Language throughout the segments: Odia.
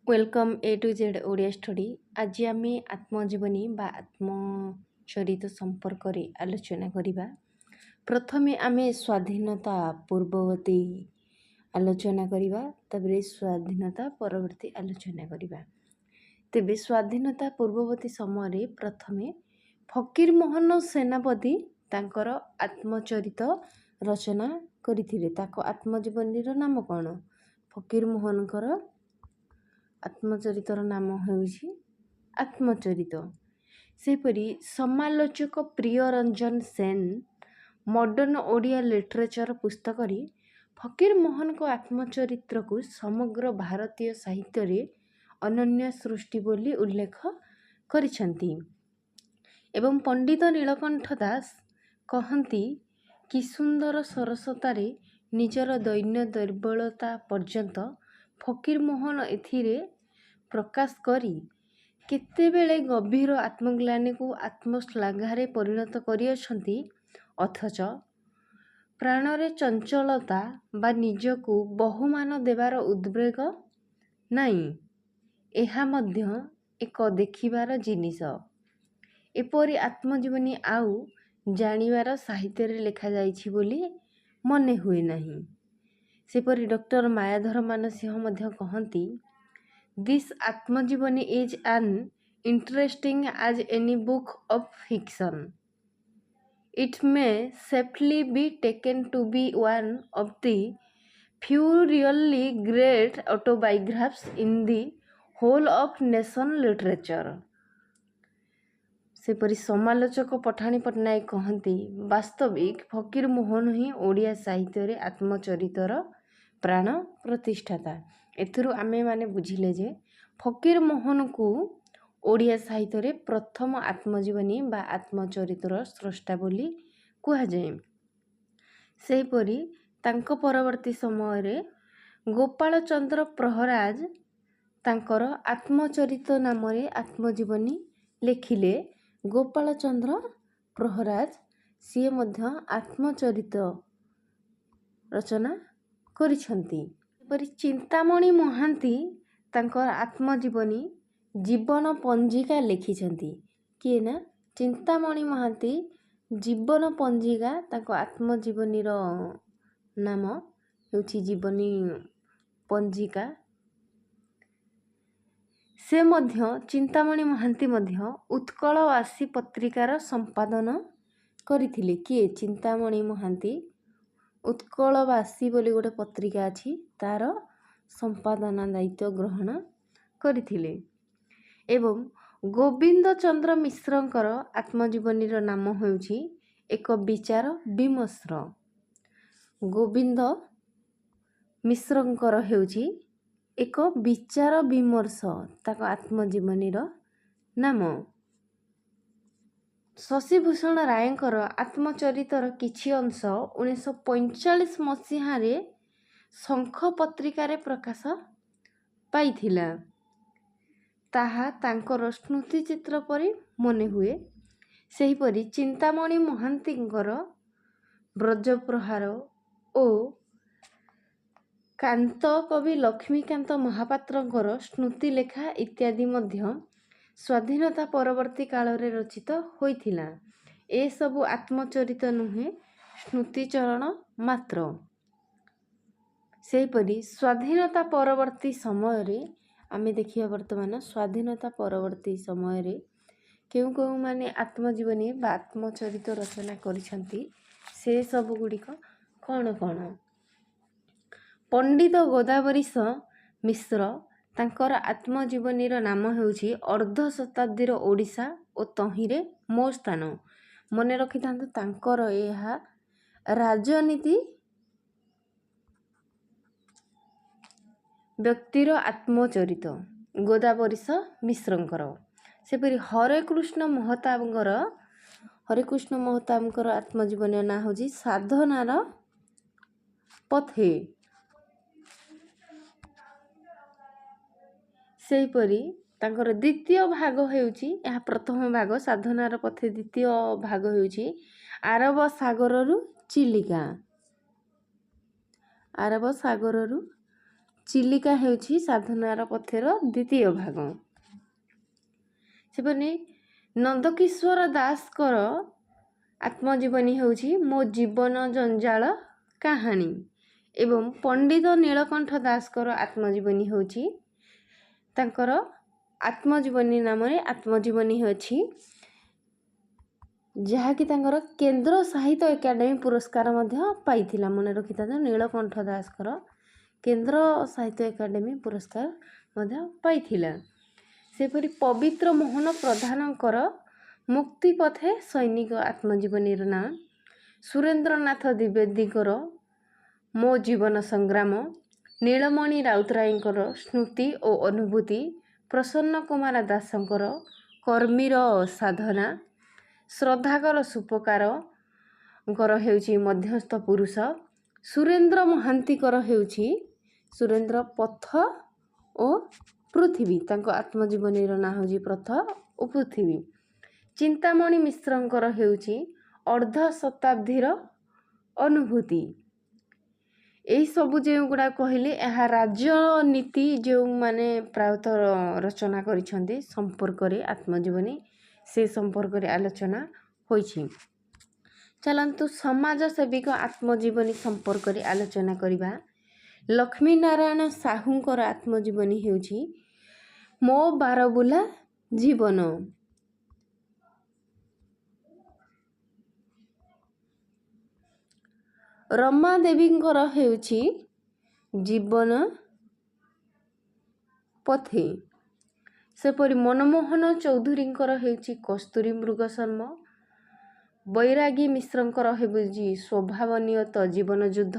Welcome A to Z Odia study. आज आम आत्मजीवनी बा आत्मचरित संपर्क में आलोचना करिबा। प्रथमे आम स्वाधीनता पूर्ववर्ती आलोचना करिबा, तापर स्वाधीनता परवर्ती आलोचना करिबा। तेबे स्वाधीनता पूर्ववर्ती समय प्रथमे फकीर मोहन सेनापति तांकर आत्मचरित रचना करथिले। ताको आत्मजीवनी नाम कौन? फकीर मोहनकर आत्मचरितर नाम ହେଉଛି आत्मचरित। सेपरी समालोचक प्रिय रंजन सेन मॉडर्न ओडिया लिटरेचर पुस्तक फकीर मोहन को आत्मचरित्र को समग्र भारतीय साहित्य रे अनन्य सृष्टि बोली उल्लेख करिसेंती। एवं पंडित नीलकंठ दास कहती कि सुंदर सरसतार निजर दैन्य दुर्बलता पर्यंत फकीर मोहन एथिरे प्रकाश करी केतेबेले गभीर आत्मग्लानी को आत्मश्लाघारे परिणत करिअछंती, अथच प्राणरे चंचलता बा निजको बहुमान देवार उद्वेग नाई। एहा मध्य एक देखिबार जिनिस। एपरी आत्मजीवनी आउ जानिबार साहित्य रे लेखा जाइछि बोली मने हुए नहीं। सेपरी डॉक्टर मायाधर मानसिंह मध्य कहती, दिस आत्मजीवनी is an interesting as any book of fiction. It may safely be taken to be one of the few really great autobiographies in the whole of nation literature. सेपरी समालोचक पठाणी पट्टनायक कहती, वास्तविक फकीर मोहन ही ओडिया साहित्य रे आत्मचरितर प्राण प्रतिष्ठाता। एथुरु आमे माने बुझिले जे फकीर मोहन को ओडिया साहित्य रे प्रथम आत्मजीवनी बा आत्मचरितर स्रष्टा बोली कुहा जाए। सेहीपरि तांको परवर्ती समय रे गोपाल चंद्र प्रहराज तांकर आत्मचरित नाम रे आत्मजीवनी लेखिले। गोपाल चंद्र प्रहराज सीए मध्य आत्मचरित रचना करिसंती। परि चिंतामणि महांती तांकर आत्मजीवनी जीवन पंजिका लेखिसंती। किए ना? चिंतामणि महांती जीवन पंजिका तांको आत्मजीवनी रो नाम हेउछि जीवनी पंजिका। से मध्य चिंतामणि महांती मध्य उत्कलवासी पत्रिकार संपादन करिथिले। किए? चिंतामणि महांती उत्कलवासी बोली गोटे पत्रिका अछि, तार संपादना दायित्व ग्रहण करिथिले। एवं गोविंद चंद्र मिश्रंकर आत्मजीवनी रो नाम हेउछि एक विचार विमर्श। गोविंद मिश्रंकर हेउछि एक विचार विमर्श ताको आत्मजीवनी रो नाम। शशिभूषण रायंकर आत्मचरितर किछि अंश 1945 मसीहा रे शंख पत्रिकार प्रकाश पाइथिला। ताहा तांकर स्मृति चित्र परि मने हुए। सेहीपरि चिंतामणि महांतींकर ब्रजप्रहार ओ कांत कवि लक्ष्मीकांत महापात्रंकर स्मृति लेखा इत्यादि मध्य स्वाधीनता परवर्ती काल रे रचित होइथिला। ए सबु आत्मचरित नुहे, स्मृतिचरण मात्र। सेहीपरि स्वाधीनता परवर्ती समय रे आमे देखिया वर्तमान स्वाधीनता परवर्ती समय रे केउ केउ माने आत्मजीवनी बा आत्मचरित रचना करिसंती। से सब गुड़िक कौन कौन? पंडित गोदावरीश मिश्र तांकर आत्मजीवनी रो नाम हेउछि अर्ध शताब्दीर ओडिशा ओ तहिरे मो स्थान। मने रखि थांतु तांकर एहा राजनीति व्यक्तिर आत्मचरित गोदावरीश मिश्रंकर। सेपरि हरेकृष्ण महताबंकर आत्मजीवनी ना होछि साधनार पथे। सेहीपरि तांकर द्वितीय भाग हेउछि, एहा प्रथम भाग साधनार पथे, द्वितीय भाग हेउछि आरब सागररु चिलिका। आरब सागररु ଚିଲିକା ହେଉଛି ସାଧନାର ପଥର ଦ୍ୱିତୀୟ ଭାଗ। ସେପରି ନନ୍ଦକିଶୋର ଦାସଙ୍କର ଆତ୍ମଜୀବନୀ ହେଉଛି ମୋ ଜୀବନ ଜଞ୍ଜାଳ କାହାଣୀ ଏବଂ ପଣ୍ଡିତ ନୀଳକଣ୍ଠ ଦାସଙ୍କର ଆତ୍ମଜୀବନୀ ହେଉଛି ତାଙ୍କର ଆତ୍ମଜୀବନୀ ନାମରେ ଆତ୍ମଜୀବନୀ ଅଛି, ଯାହାକି ତାଙ୍କର କେନ୍ଦ୍ର ସାହିତ୍ୟ ଏକାଡେମୀ ପୁରସ୍କାର ମଧ୍ୟ ପାଇଥିଲା। ମନେ ରଖିଥାନ୍ତୁ, ନୀଳକଣ୍ଠ ଦାସଙ୍କର କେନ୍ଦ୍ର ସାହିତ୍ୟ ଏକାଡେମୀ ପୁରସ୍କାର ମଧ୍ୟ ପାଇଥିଲା। ସେପରି ପବିତ୍ର ମୋହନ ପ୍ରଧାନଙ୍କର ମୁକ୍ତିପଥେ ସୈନିକ ଆତ୍ମଜୀବନୀର ନାଁ, ସୁରେନ୍ଦ୍ରନାଥ ଦ୍ୱିବେଦୀଙ୍କର ମୋ ଜୀବନ ସଂଗ୍ରାମ, ନୀଳମଣି ରାଉତରାୟଙ୍କର ସ୍ମୃତି ଓ ଅନୁଭୂତି, ପ୍ରସନ୍ନ କୁମାର ଦାସଙ୍କର କର୍ମୀର ସାଧନା, ଶ୍ରଦ୍ଧାକର ସୁପକାରଙ୍କର ହେଉଛି ମଧ୍ୟସ୍ଥ ପୁରୁଷ, ସୁରେନ୍ଦ୍ର ମହାନ୍ତିଙ୍କର ହେଉଛି ସୁରେନ୍ଦ୍ର ପଥ ଓ ପୃଥିବୀ, ତାଙ୍କ ଆତ୍ମଜୀବନୀର ନାଁ ହେଉଛି ପଥ ଓ ପୃଥିବୀ। ଚିନ୍ତାମଣି ମିଶ୍ରଙ୍କର ହେଉଛି ଅର୍ଦ୍ଧ ଶତାବ୍ଦୀର ଅନୁଭୂତି। ଏହିସବୁ ଯେଉଁଗୁଡ଼ା କହିଲେ ଏହା ରାଜନୀତି ଯେଉଁମାନେ ପ୍ରାୟତଃ ରଚନା କରିଛନ୍ତି ସମ୍ପର୍କରେ ଆତ୍ମଜୀବନୀ, ସେ ସମ୍ପର୍କରେ ଆଲୋଚନା ହୋଇଛି। ଚାଲନ୍ତୁ ସମାଜସେବୀଙ୍କ ଆତ୍ମଜୀବନୀ ସମ୍ପର୍କରେ ଆଲୋଚନା କରିବା। ଲକ୍ଷ୍ମୀନାରାୟଣ ସାହୁଙ୍କର ଆତ୍ମଜୀବନୀ ହେଉଛି ମୋ ବାରବୁଲା ଜୀବନ। ରମା ଦେବୀଙ୍କର ହେଉଛି ଜୀବନ ପଥେ। ସେପରି ମନମୋହନ ଚୌଧୁରୀଙ୍କର ହେଉଛି କସ୍ତୁରୀ ମୃଗଶର୍ମ, ବୈରାଗୀ ମିଶ୍ରଙ୍କର ହେଉଛି ସ୍ୱଭାବନିୟତ ଜୀବନ ଯୁଦ୍ଧ,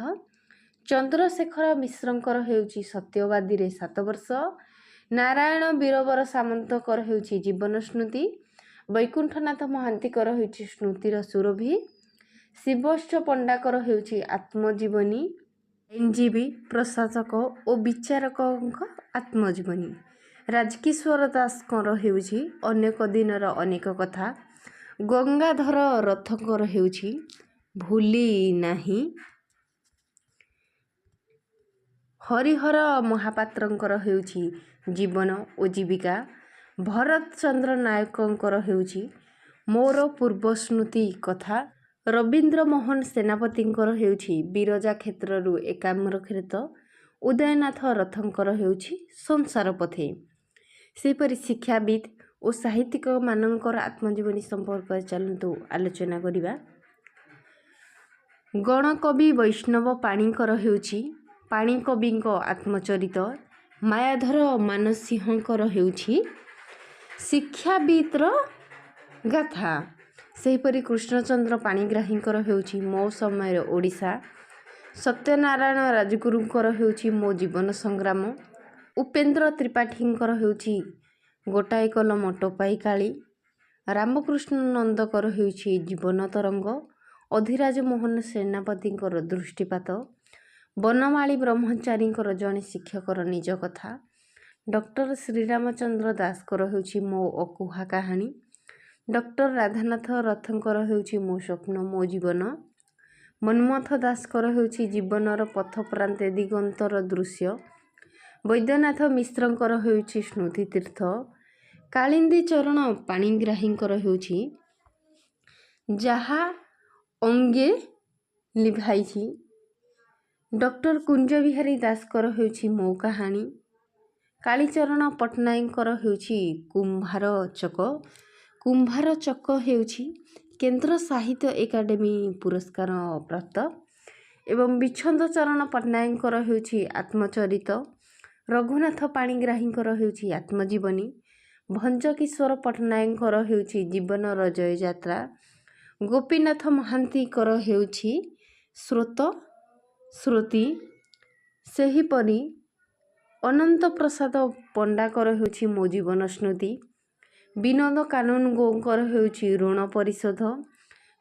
ଚନ୍ଦ୍ରଶେଖର ମିଶ୍ରଙ୍କର ହେଉଛି ସତ୍ୟବାଦୀରେ 7 ବର୍ଷ, ନାରାୟଣ ବୀରବର ସାମନ୍ତଙ୍କର ହେଉଛି ଜୀବନ ସ୍ମୃତି, ବୈକୁଣ୍ଠନାଥ ମହାନ୍ତିଙ୍କର ହେଉଛି ସ୍ମୃତିର ସୁରଭି, ଶିବଶ୍ଚ ପଣ୍ଡାଙ୍କର ହେଉଛି ଆତ୍ମଜୀବନୀ, ଆଇନଜୀବୀ, ପ୍ରଶାସକ ଓ ବିଚାରକଙ୍କ ଆତ୍ମଜୀବନୀ, ରାଜକିଶୋର ଦାସଙ୍କର ହେଉଛି ଅନେକ ଦିନର ଅନେକ କଥା, ଗଙ୍ଗାଧର ରଥଙ୍କର ହେଉଛି ଭୁଲି ନାହିଁ, ହରିହର ମହାପାତ୍ରଙ୍କର ହେଉଛି ଜୀବନ ଓ ଜୀବିକା, ଭରତ ଚନ୍ଦ୍ର ନାୟକଙ୍କର ହେଉଛି ମୋର ପୂର୍ବ ସ୍ମୃତି କଥା, ରବୀନ୍ଦ୍ର ମୋହନ ସେନାପତିଙ୍କର ହେଉଛି ବିରଜା କ୍ଷେତ୍ରରୁ ଏକାମ୍ରକ୍ଷେତ୍ର, ଉଦୟନାଥ ରଥଙ୍କର ହେଉଛି ସଂସାର ପଥେ। ସେହିପରି ଶିକ୍ଷାବିତ୍ ଓ ସାହିତ୍ୟିକମାନଙ୍କର ଆତ୍ମଜୀବନୀ ସମ୍ପର୍କରେ ଚାଲନ୍ତୁ ଆଲୋଚନା କରିବା। ଗଣକବି ବୈଷ୍ଣବ ପାଣିଙ୍କର ହେଉଛି ପାଣିକବିଙ୍କ ଆତ୍ମଚରିତ, ମାୟାଧର ମାନସିଂହଙ୍କର ହେଉଛି ଶିକ୍ଷାବିତ୍ର ଗାଥା। ସେହିପରି କୃଷ୍ଣଚନ୍ଦ୍ର ପାଣିଗ୍ରାହୀଙ୍କର ହେଉଛି ମୋ ସମୟର ଓଡ଼ିଶା, ସତ୍ୟନାରାୟଣ ରାଜଗୁରୁଙ୍କର ହେଉଛି ମୋ ଜୀବନ ସଂଗ୍ରାମ, ଉପେନ୍ଦ୍ର ତ୍ରିପାଠୀଙ୍କର ହେଉଛି ଗୋଟାଏ କଲମ ଟୋପାଇ କାଳି, ରାମକୃଷ୍ଣ ନନ୍ଦଙ୍କର ହେଉଛି ଜୀବନ ତରଙ୍ଗ, ଅଧିରାଜ ମୋହନ ସେନାପତିଙ୍କର ଦୃଷ୍ଟିପାତ, ବନମାଳୀ ବ୍ରହ୍ମଚାରୀଙ୍କର ଜଣେ ଶିକ୍ଷକର ନିଜ କଥା, ଡକ୍ଟର ଶ୍ରୀରାମଚନ୍ଦ୍ର ଦାସଙ୍କର ହେଉଛି ମୋ ଅକୁହା କାହାଣୀ, ଡକ୍ଟର ରାଧାନାଥ ରଥଙ୍କର ହେଉଛି ମୋ ସ୍ୱପ୍ନ ମୋ ଜୀବନ, ମନ୍ମଥ ଦାସଙ୍କର ହେଉଛି ଜୀବନର ପଥପ୍ରାନ୍ତେ ଦିଗନ୍ତର ଦୃଶ୍ୟ, ବୈଦ୍ୟନାଥ ମିଶ୍ରଙ୍କର ହେଉଛି ସ୍ମୃତିତୀର୍ଥ, କାଳିନ୍ଦୀ ଚରଣ ପାଣିଗ୍ରାହୀଙ୍କର ହେଉଛି ଯାହା ଅଙ୍ଗେ ଲିଭାଇଛି, ଡକ୍ଟର କୁଞ୍ଜବିହାରୀ ଦାସଙ୍କର ହେଉଛି ମୋ କାହାଣୀ, କାଳୀଚରଣ ପଟ୍ଟନାୟକଙ୍କର ହେଉଛି କୁମ୍ଭାର ଚକ। କୁମ୍ଭାର ଚକ ହେଉଛି କେନ୍ଦ୍ର ସାହିତ୍ୟ ଏକାଡେମୀ ପୁରସ୍କାର ପ୍ରାପ୍ତ ଏବଂ ବିଚ୍ଛନ୍ଦ ଚରଣ ପଟ୍ଟନାୟକଙ୍କର ହେଉଛି ଆତ୍ମଚରିତ, ରଘୁନାଥ ପାଣିଗ୍ରାହୀଙ୍କର ହେଉଛି ଆତ୍ମଜୀବନୀ, ଭଞ୍ଜକିଶୋର ପଟ୍ଟନାୟକଙ୍କର ହେଉଛି ଜୀବନର ଜୟଯାତ୍ରା, ଗୋପୀନାଥ ମହାନ୍ତିଙ୍କର ହେଉଛି ସ୍ରୋତ ସ୍ରୋତୀ, ସେହିପରି ଅନନ୍ତ ପ୍ରସାଦ ପଣ୍ଡାଙ୍କର ହେଉଛି ମୋ ଜୀବନ ସ୍ମୃତି, ବିନୋଦ କାନୁନଗୋଙ୍କର ହେଉଛି ଋଣ ପରିଶୋଧ,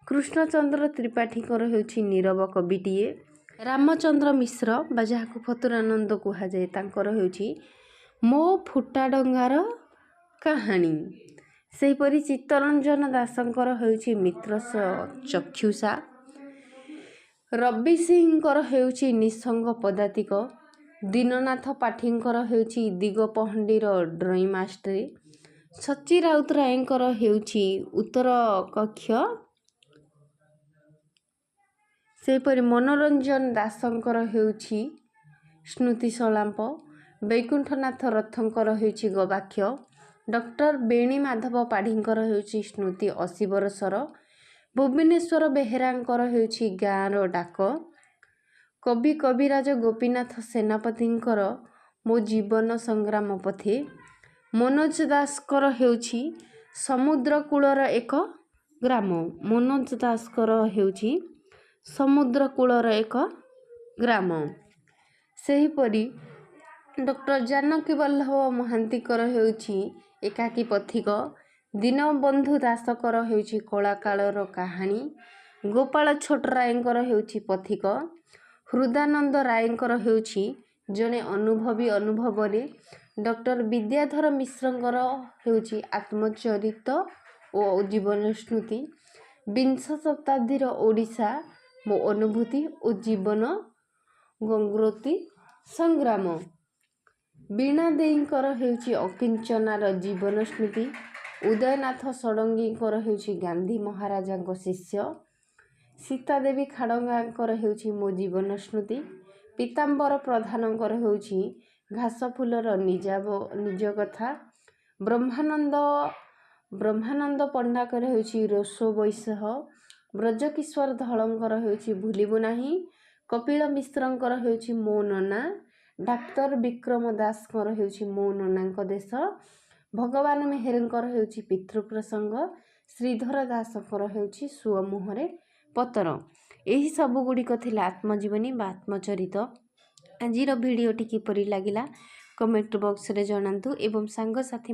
କୃଷ୍ଣଚନ୍ଦ୍ର ତ୍ରିପାଠୀଙ୍କର ହେଉଛି ନୀରବ କବିଟିଏ, ରାମଚନ୍ଦ୍ର ମିଶ୍ର ବା ଯାହାକୁ ଫତୁରାନନ୍ଦ କୁହାଯାଏ ତାଙ୍କର ହେଉଛି ମୋ ଫୁଟା ଡଙ୍ଗାର କାହାଣୀ, ସେହିପରି ଚିତ୍ତରଞ୍ଜନ ଦାସଙ୍କର ହେଉଛି ମିତ୍ର ଚକ୍ଷୁଷା, ରବି ସିଂଙ୍କର ହେଉଛି ନିଃସଙ୍ଗ ପଦାତିକ, ଦୀନନାଥ ପାଠୀଙ୍କର ହେଉଛି ଦିଗପହଣ୍ଡିର ଡ୍ରଇଂ ମାଷ୍ଟରୀ। ସଚି ରାଉତରାୟଙ୍କର ହେଉଛି ଉତ୍ତର କକ୍ଷ। ସେହିପରି ମନୋରଞ୍ଜନ ଦାସଙ୍କର ହେଉଛି ସ୍ମୃତି ସଳାପ। ବୈକୁଣ୍ଠନାଥ ରଥଙ୍କର ହେଉଛି ଗବାକ୍ଷ। ଡକ୍ଟର ବେଣୀ ମାଧବ ପାଢ଼ୀଙ୍କର ହେଉଛି ସ୍ମୃତି 80 ବରଷର। ଭୁବନେଶ୍ୱର ବେହେରାଙ୍କର ହେଉଛି ଗାଁର ଡାକ। କବି କବିରାଜ ଗୋପୀନାଥ ସେନାପତିଙ୍କର ମୋ ଜୀବନ ସଂଗ୍ରାମ ପଥେ। ମନୋଜ ଦାସଙ୍କର ହେଉଛି ସମୁଦ୍ର କୂଳର ଏକ ଗ୍ରାମ। ମନୋଜ ଦାସଙ୍କର ହେଉଛି ସମୁଦ୍ର କୂଳର ଏକ ଗ୍ରାମ। ସେହିପରି ଡକ୍ଟର ଜାନକୀ ବଲ୍ଲଭ ମହାନ୍ତିଙ୍କର ହେଉଛି ଏକାକୀ ପଥିକ। ଦୀନବନ୍ଧୁ ଦାସଙ୍କର ହେଉଛି କଳାକାଳର କାହାଣୀ। ଗୋପାଳ ଛୋଟରାୟଙ୍କର ହେଉଛି ପଥିକ। ହୃଦାନନ୍ଦ ରାୟଙ୍କର ହେଉଛି ଜଣେ ଅନୁଭବୀ ଅନୁଭବରେ। ଡକ୍ଟର ବିଦ୍ୟାଧର ମିଶ୍ରଙ୍କର ହେଉଛି ଆତ୍ମଚରିତ ଓ ଜୀବନ ସ୍ମୃତି। ବିଂଶ ଶତାବ୍ଦୀର ଓଡ଼ିଶା ମୋ ଅନୁଭୂତି ଓ ଜୀବନ ଗଙ୍ଗୋତ୍ରୀ ସଂଗ୍ରାମ। ବୀଣା ଦେଈଙ୍କର ହେଉଛି ଅକିଞ୍ଚନାର ଜୀବନ ସ୍ମୃତି। ଉଦୟନାଥ ଷଡ଼ଙ୍ଗୀଙ୍କର ହେଉଛି ଗାନ୍ଧୀ ମହାରାଜାଙ୍କ ଶିଷ୍ୟ। ସୀତାଦେବୀ ଖାଡ଼ଙ୍ଗାଙ୍କର ହେଉଛି ମୋ ଜୀବନ ସ୍ମୃତି। ପୀତାମ୍ବର ପ୍ରଧାନଙ୍କର ହେଉଛି ଘାସ ଫୁଲର ନିଜ କଥା। ବ୍ରହ୍ମାନନ୍ଦ ପଣ୍ଡାଙ୍କର ହେଉଛି ରୋଷ ବୈଶହ। ବ୍ରଜକିଶୋର ଧଳଙ୍କର ହେଉଛି ଭୁଲିବୁ ନାହିଁ। କପିଳ ମିଶ୍ରଙ୍କର ହେଉଛି ମୋ ନନା। ଡାକ୍ତର ବିକ୍ରମ ଦାସଙ୍କର ହେଉଛି ମୋ ନନାଙ୍କ ଦେଶ। ଭଗବାନ ମେହେରଙ୍କର ହେଉଛି ପିତୃପ୍ରସଙ୍ଗ। ଶ୍ରୀଧର ଦାସଙ୍କର ହେଉଛି ସୁଅ ମୁହଁରେ ପତର। ଏହି ସବୁ ଗୁଡ଼ିକ ଥିଲା ଆତ୍ମଜୀବନୀ ବା ଆତ୍ମଚରିତ। ଆଜିର ଭିଡ଼ିଓଟି କିପରି ଲାଗିଲା କମେଣ୍ଟ ବକ୍ସରେ ଜଣାନ୍ତୁ ଏବଂ ସାଙ୍ଗସାଥି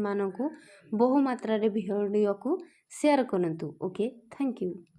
ମାନଙ୍କୁ ବହୁ ମାତ୍ରାରେ ଭିଡ଼ିଓକୁ ସେୟାର କରନ୍ତୁ। Okay, thank you.